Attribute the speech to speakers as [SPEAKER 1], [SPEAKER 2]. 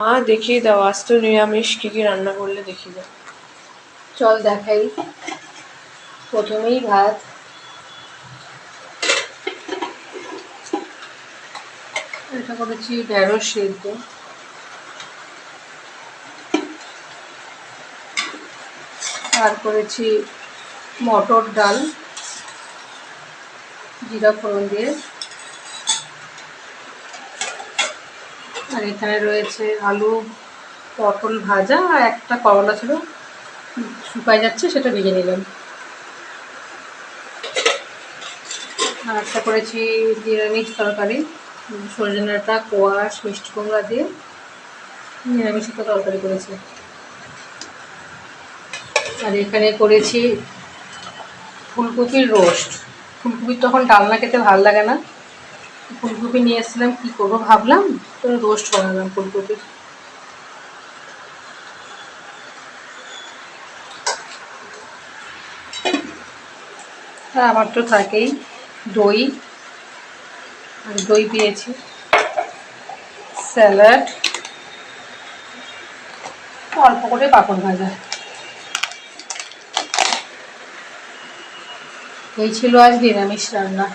[SPEAKER 1] দেখিয়ে দাও, আজ তো নিরামিষ, কি কি রান্না করলে দেখিয়ে দাও।
[SPEAKER 2] চল দেখাই। প্রথমেই ভাত, এটা করেছি ঢেঁড়স সেদ্ধ, আর করেছি মটর ডাল জিরা ফোড়ন দিয়ে, আর এখানে রয়েছে আলু পটল ভাজা, আর একটা করলা ছিল শুকায় যাচ্ছে, সেটা ভেজে নিলাম। আর একটা করেছি নিরামিষ তরকারি, সজনে ডাঁটা, কোয়াশ, মিষ্টি কুমড়া দিয়ে নিরামিষ একটা তরকারি করেছি। আর এখানে করেছি ফুলকপির রোস্ট। ফুলকপির তখন ডালনা খেতে ভালো লাগে না, ফুলকপি নিয়ে এসেছিলাম, কী করবো ভাবলাম, তো রোস্ট বানালাম ফুলকপির। আর আমার তো থাকেই দই, আর দই পেয়েছি, স্যালাড, অল্প করে পাঁপড় ভাজা। এই ছিল আজ নিরামিষ রান্না।